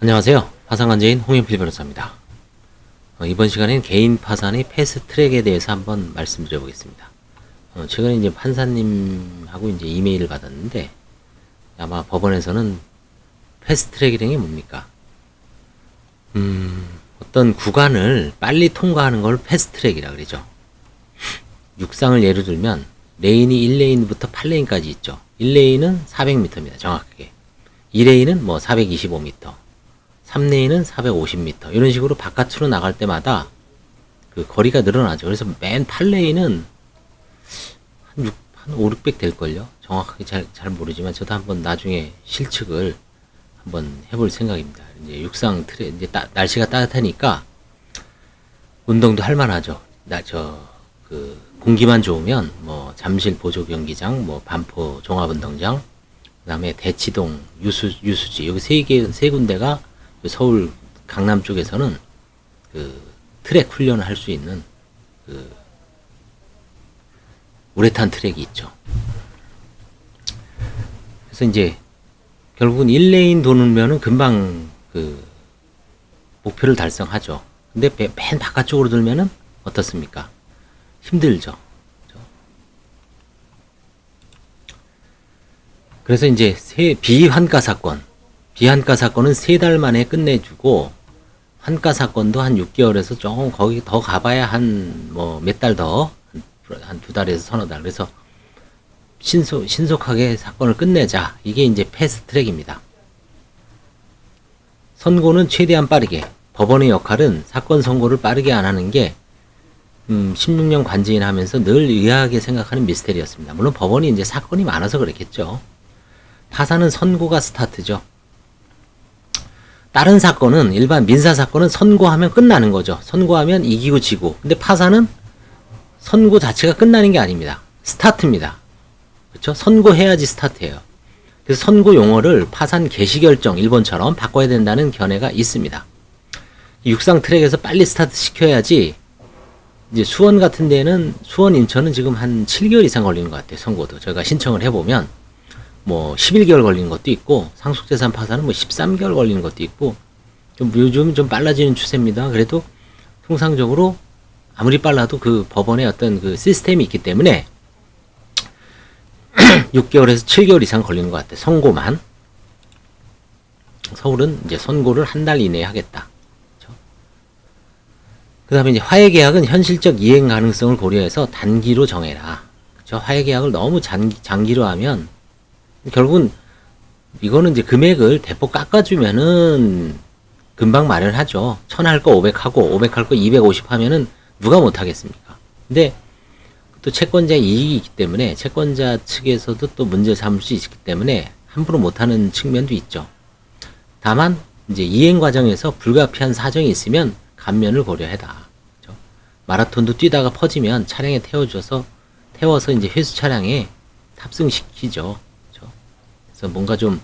안녕하세요. 파산관제인 홍인필 변호사입니다. 이번 시간엔 개인 파산의 패스트트랙에 대해서 한번 말씀드려보겠습니다. 최근에 이제 판사님하고 이제 이메일을 받았는데 아마 법원에서는 패스트트랙이라는 게 뭡니까? 어떤 구간을 빨리 통과하는 걸 패스트트랙이라 그러죠. 육상을 예로 들면 레인이 1레인부터 8레인까지 있죠. 1레인은 400m입니다. 정확하게. 2레인은 뭐 425m. 3레인은 450m. 이런 식으로 바깥으로 나갈 때마다 그 거리가 늘어나죠. 그래서 맨 8레인은 한 5, 600 될걸요? 정확하게 잘 모르지만 저도 한번 나중에 실측을 한번 해볼 생각입니다. 이제 육상 이제 날씨가 따뜻하니까 운동도 할 만하죠. 공기만 좋으면 뭐 잠실 보조 경기장, 뭐 반포 종합운동장, 그다음에 대치동 유수지 여기 세 군데가 서울 강남 쪽에서는 그 트랙 훈련을 할 수 있는 그 우레탄 트랙이 있죠. 그래서 이제 결국은 1레인 도는면은 금방 그 목표를 달성하죠. 근데 맨 바깥쪽으로 돌면은 어떻습니까? 힘들죠. 그래서 이제 비환가 사건은 3달 만에 끝내주고, 환가 사건도 한 6개월에서 조금 거기 더 가봐야 한 뭐 몇 달 더, 한 2달에서 서너 달. 그래서 신속하게 사건을 끝내자. 이게 이제 패스트 트랙입니다. 선고는 최대한 빠르게. 법원의 역할은 사건 선고를 빠르게 안 하는 게 16년 관제인 하면서 늘 의아하게 생각하는 미스테리였습니다. 물론 법원이 이제 사건이 많아서 그랬겠죠. 파산은 선고가 스타트죠. 다른 사건은, 일반 민사사건은 선고하면 끝나는 거죠. 선고하면 이기고 지고. 근데 파산은 선고 자체가 끝나는 게 아닙니다. 스타트입니다. 그렇죠? 선고해야지 스타트예요. 그래서 선고 용어를 파산 개시결정, 일본처럼 바꿔야 된다는 견해가 있습니다. 육상 트랙에서 빨리 스타트 시켜야지. 이제 수원 같은 데는, 수원 인천은 지금 한 7개월 이상 걸리는 것 같아요. 선고도. 저희가 신청을 해보면 뭐 11개월 걸리는 것도 있고, 상속재산 파산은 뭐 13개월 걸리는 것도 있고, 요즘 좀 빨라지는 추세입니다. 그래도 통상적으로 아무리 빨라도 그 법원의 어떤 그 시스템이 있기 때문에 6개월에서 7개월 이상 걸리는 것 같아요. 선고만. 서울은 이제 선고를 한 달 이내에 하겠다. 그 다음에 이제 화해계약은 현실적 이행 가능성을 고려해서 단기로 정해라. 그렇죠? 화해계약을 너무 장기로 하면 결국은 이거는 이제 금액을 대폭 깎아주면은 금방 마련하죠. 1000 할 거 500 하고 500 할 거 250 하면은 누가 못 하겠습니까? 근데 또 채권자의 이익이 있기 때문에 채권자 측에서도 또 문제 삼을 수 있기 때문에 함부로 못하는 측면도 있죠. 다만 이제 이행 과정에서 불가피한 사정이 있으면 감면을 고려해라. 그렇죠? 마라톤도 뛰다가 퍼지면 차량에 태워서 이제 회수 차량에 탑승시키죠. 그렇죠? 그래서 뭔가 좀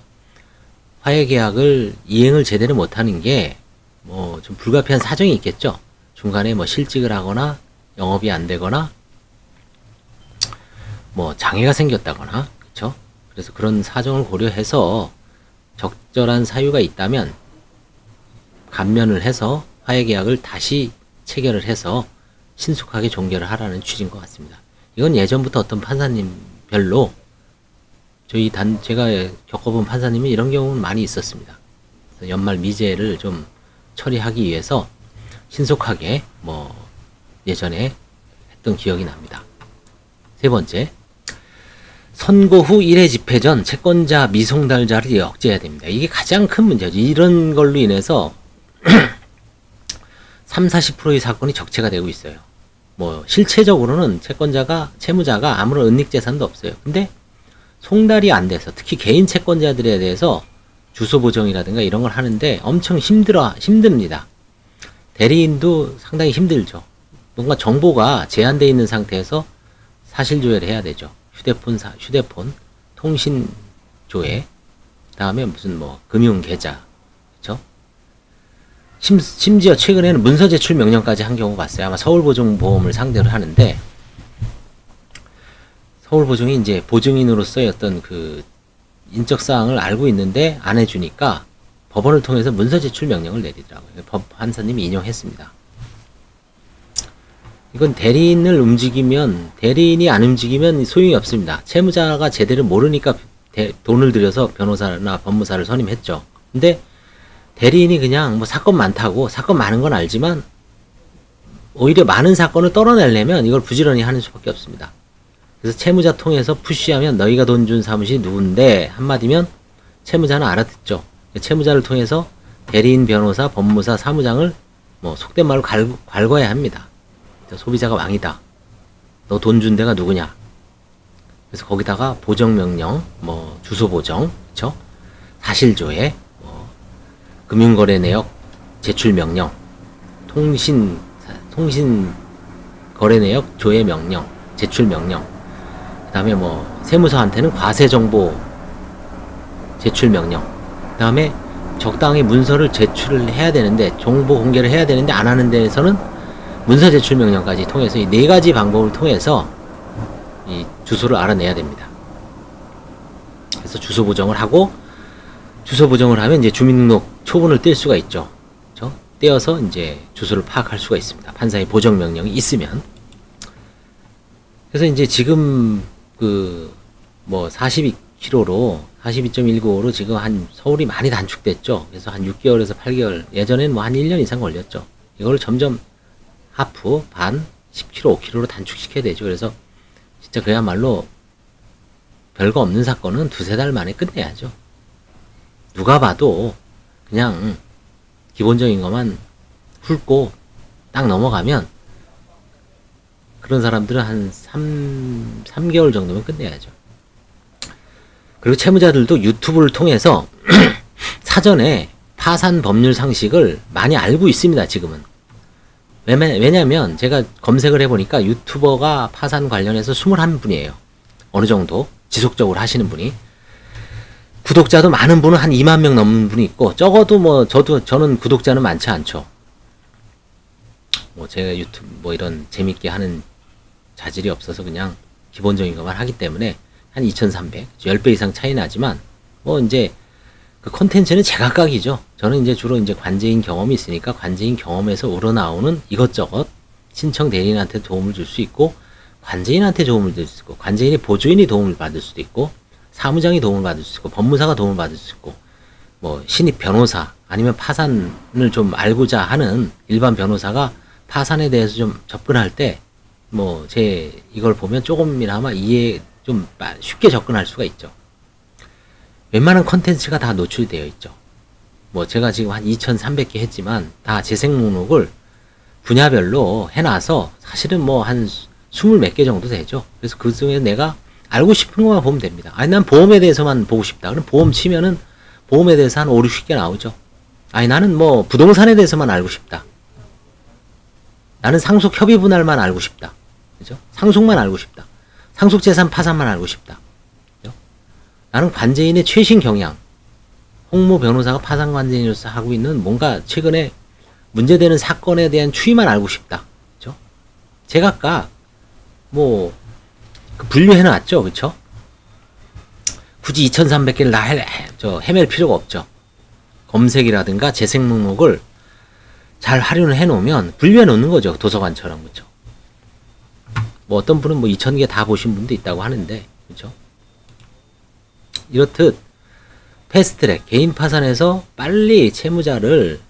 화해 계약을 이행을 제대로 못하는 게 뭐 좀 불가피한 사정이 있겠죠. 중간에 뭐 실직을 하거나 영업이 안 되거나 뭐 장애가 생겼다거나, 그렇죠? 그래서 그런 사정을 고려해서 적절한 사유가 있다면 감면을 해서 화해 계약을 다시 체결을 해서 신속하게 종결을 하라는 취지인 것 같습니다. 이건 예전부터 어떤 판사님별로 제가 겪어본 판사님이 이런 경우는 많이 있었습니다. 연말 미제를 좀 처리하기 위해서 신속하게 뭐 예전에 했던 기억이 납니다. 세 번째, 선고 후 1회 집회 전 채권자 미송달자를 억제해야 됩니다. 이게 가장 큰 문제죠. 이런 걸로 인해서 30-40%의 사건이 적체가 되고 있어요. 뭐 실체적으로는 채무자가 아무런 은닉재산도 없어요. 근데 송달이 안 돼서, 특히 개인 채권자들에 대해서 주소 보정이라든가 이런 걸 하는데 엄청 힘듭니다. 대리인도 상당히 힘들죠. 뭔가 정보가 제한되어 있는 상태에서 사실 조회를 해야 되죠. 휴대폰 통신 조회, 다음에 무슨 뭐 금융 계좌, 그렇죠? 심지어 최근에는 문서 제출 명령까지 한 경우 봤어요. 아마 서울보증보험을 상대로 하는데, 서울보증이 이제 보증인으로서의 어떤 그 인적사항을 알고 있는데 안 해주니까 법원을 통해서 문서 제출 명령을 내리더라고요. 법 판사님이 인용했습니다. 이건 대리인이 안 움직이면 소용이 없습니다. 채무자가 제대로 모르니까 돈을 들여서 변호사나 법무사를 선임했죠. 근데 대리인이 그냥 뭐 사건 많다고, 사건 많은 건 알지만 오히려 많은 사건을 떨어내려면 이걸 부지런히 하는 수밖에 없습니다. 그래서 채무자 통해서 푸시하면 너희가 돈 준 사무실이 누군데 한마디면 채무자는 알아듣죠. 채무자를 통해서 대리인, 변호사, 법무사, 사무장을 뭐 속된 말로 갈궈야 합니다. 소비자가 왕이다. 너 돈 준 데가 누구냐? 그래서 거기다가 보정명령, 뭐 주소 보정, 그쵸? 사실조회, 뭐 금융거래 내역 제출 명령, 통신 거래 내역 조회 명령, 제출 명령. 그다음에 뭐 세무서한테는 과세 정보 제출 명령. 그다음에 적당히 문서를 제출을 해야 되는데, 정보 공개를 해야 되는데 안 하는 데에서는 문서 제출 명령까지 통해서 이 네 가지 방법을 통해서 이 주소를 알아내야 됩니다. 그래서 주소 보정을 하고, 주소 보정을 하면 이제 주민등록 초본을 뗄 수가 있죠. 그렇죠? 떼어서 이제 주소를 파악할 수가 있습니다. 판사의 보정 명령이 있으면. 그래서 이제 지금 뭐 42km로 42.195로 지금 한 서울이 많이 단축됐죠. 그래서 한 6개월에서 8개월, 예전엔 뭐 한 1년 이상 걸렸죠. 이걸 점점 하프, 반, 10km, 5km로 단축시켜야 되죠. 그래서 진짜 그야말로 별거 없는 사건은 두세 달 만에 끝내야죠. 누가 봐도 그냥 기본적인 것만 훑고 딱 넘어가면 그런 사람들은 한 3개월 정도면 끝내야죠. 그리고 채무자들도 유튜브를 통해서 사전에 파산 법률 상식을 많이 알고 있습니다, 지금은. 왜냐면 제가 검색을 해보니까 유튜버가 파산 관련해서 21분이에요. 어느 정도 지속적으로 하시는 분이. 구독자도 많은 분은 한 2만 명 넘는 분이 있고, 적어도 뭐 저는 구독자는 많지 않죠. 뭐 제가 유튜브 뭐 이런 재밌게 하는 자질이 없어서 그냥 기본적인 것만 하기 때문에 한 2,300, 10배 이상 차이 나지만, 뭐 이제 그 콘텐츠는 제각각이죠. 저는 이제 주로 이제 관제인 경험이 있으니까 관제인 경험에서 우러나오는 이것저것 신청 대리인한테 도움을 줄 수 있고, 관제인한테 도움을 줄 수 있고, 관제인이 보조인이 도움을 받을 수도 있고, 사무장이 도움을 받을 수 있고, 법무사가 도움을 받을 수 있고, 뭐 신입 변호사 아니면 파산을 좀 알고자 하는 일반 변호사가 파산에 대해서 좀 접근할 때 뭐 이걸 보면 조금이나마 좀 쉽게 접근할 수가 있죠. 웬만한 컨텐츠가 다 노출되어 있죠. 뭐 제가 지금 한 2,300개 했지만 다 재생 목록을 분야별로 해놔서 사실은 뭐 한 20몇 개 정도 되죠. 그래서 그 중에 내가 알고 싶은 것만 보면 됩니다. 아니, 난 보험에 대해서만 보고 싶다. 그럼 보험 치면은 보험에 대해서 한 5, 60개 나오죠. 아니, 나는 뭐 부동산에 대해서만 알고 싶다. 나는 상속 협의 분할만 알고 싶다. 그죠? 상속만 알고 싶다. 상속재산 파산만 알고 싶다. 그죠? 나는 관제인의 최신 경향, 홍모 변호사가 파산 관제인으로서 하고 있는 뭔가 최근에 문제되는 사건에 대한 추이만 알고 싶다. 그죠? 제각각 뭐 분류해놨죠. 그쵸? 굳이 2,300개를 다 헤맬 필요가 없죠. 검색이라든가 재생 목록을 잘 활용을 해놓으면 분류해 놓는 거죠. 도서관처럼. 그쵸? 뭐 어떤 분은 뭐 2,000개 다 보신 분도 있다고 하는데, 그쵸? 이렇듯 패스트트랙, 개인 파산에서 빨리 채무자를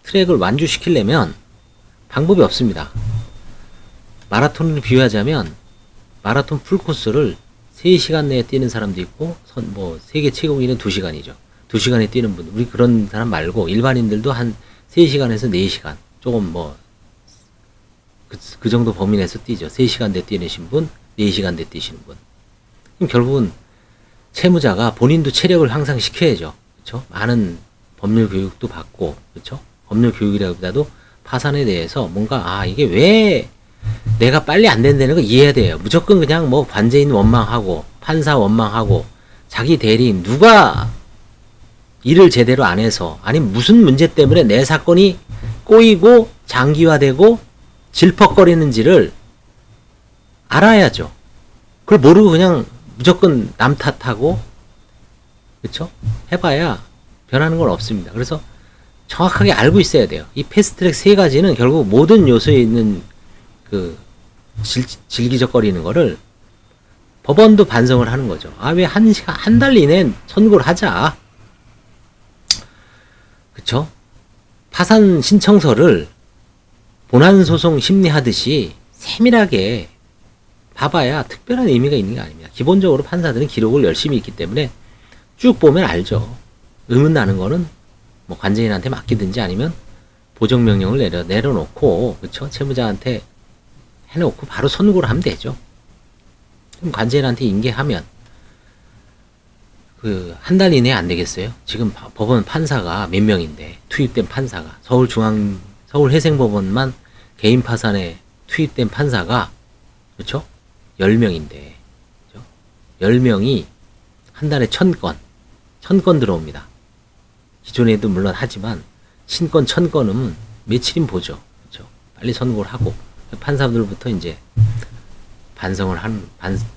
트랙을 완주시키려면 방법이 없습니다. 마라톤을 비유하자면 마라톤 풀코스를 3시간 내에 뛰는 사람도 있고, 뭐 세계 최고기는 2시간이죠. 2시간에 뛰는 분, 우리 그런 사람 말고 일반인들도 한 3시간에서 4시간, 조금 뭐 그 정도 범위 내에서 뛰죠. 3시간대 뛰시는 분, 4시간대 뛰시는 분. 그럼 결국은 채무자가 본인도 체력을 향상시켜야죠. 그렇죠? 많은 법률 교육도 받고, 그렇죠? 법률 교육이라기보다도 파산에 대해서 뭔가 이게 왜 내가 빨리 안 된다는 거 이해해야 돼요. 무조건 그냥 뭐 관제인 원망하고 판사 원망하고 자기 대리인 누가 일을 제대로 안 해서, 아니 무슨 문제 때문에 내 사건이 꼬이고 장기화되고 질퍽거리는지를 알아야죠. 그걸 모르고 그냥 무조건 남 탓하고, 그쵸? 해봐야 변하는 건 없습니다. 그래서 정확하게 알고 있어야 돼요. 이 패스트트랙 세 가지는 결국 모든 요소에 있는 그 질기적거리는 거를 법원도 반성을 하는 거죠. 아, 왜 한 달 이내에 선고를 하자. 그쵸? 파산 신청서를 본안소송 심리하듯이 세밀하게 봐봐야 특별한 의미가 있는 게 아닙니다. 기본적으로 판사들은 기록을 열심히 읽기 때문에 쭉 보면 알죠. 의문 나는 거는 뭐 관제인한테 맡기든지 아니면 보정명령을 내려놓고, 그쵸? 채무자한테 해놓고 바로 선고를 하면 되죠. 그럼 관제인한테 인계하면 그 한 달 이내에 안 되겠어요? 지금 법원 판사가 몇 명인데, 투입된 판사가 서울회생법원만 개인 파산에 투입된 판사가, 그렇죠? 10명인데, 그렇죠? 10명이 한 달에 1000건 들어옵니다. 기존에도 물론 하지만 신건 1000건은 며칠인 보죠. 그렇죠? 빨리 선고를 하고 판사들부터 이제 반성을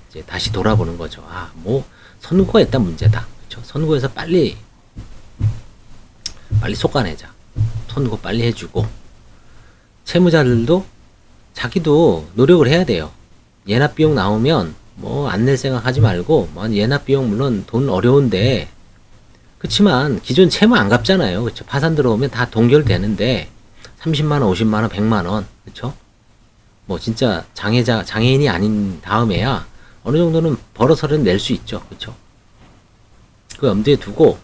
이제 다시 돌아보는 거죠. 아, 뭐 선고가 일단 문제다. 그렇죠? 선고해서 빨리 솎아내자. 선고 빨리 해주고, 채무자들도 자기도 노력을 해야 돼요. 예납 비용 나오면 뭐 안 낼 생각 하지 말고, 뭐 예납 비용 물론 돈 어려운데, 그렇지만 기존 채무 안 갚잖아요. 그렇죠? 파산 들어오면 다 동결되는데 30만 원, 50만 원, 100만 원, 그렇죠? 뭐 진짜 장애인이 아닌 다음에야 어느 정도는 벌어서는 낼 수 있죠. 그렇죠? 그 염두에 두고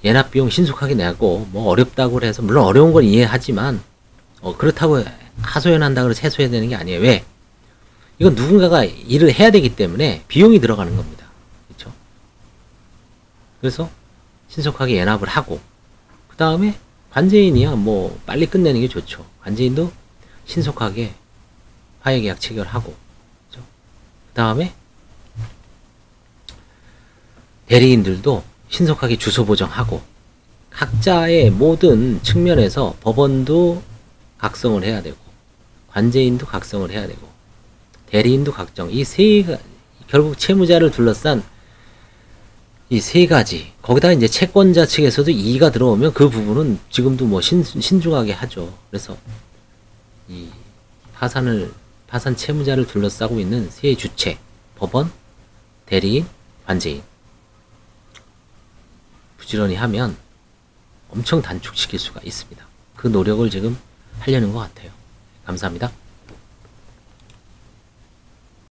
예납 비용 신속하게 내고, 뭐 어렵다고 해서 물론 어려운 건 이해하지만 그렇다고 하소연한다고 해서 해소해야 되는 게 아니에요. 왜? 이건 누군가가 일을 해야 되기 때문에 비용이 들어가는 겁니다. 그렇죠? 그래서 신속하게 예납을 하고, 그 다음에 관제인이야 뭐 빨리 끝내는 게 좋죠. 관제인도 신속하게 화해계약 체결하고, 그렇죠? 그 다음에 대리인들도 신속하게 주소 보정하고, 각자의 모든 측면에서 법원도 각성을 해야 되고, 관제인도 각성을 해야 되고, 대리인도 각정, 이 결국 채무자를 둘러싼 이 세 가지, 거기다 이제 채권자 측에서도 이의가 들어오면 그 부분은 지금도 뭐 신중하게 하죠. 그래서 이 파산 채무자를 둘러싸고 있는 세 주체, 법원, 대리인, 관제인, 부지런히 하면 엄청 단축시킬 수가 있습니다. 그 노력을 지금 하려는 것 같아요. 감사합니다.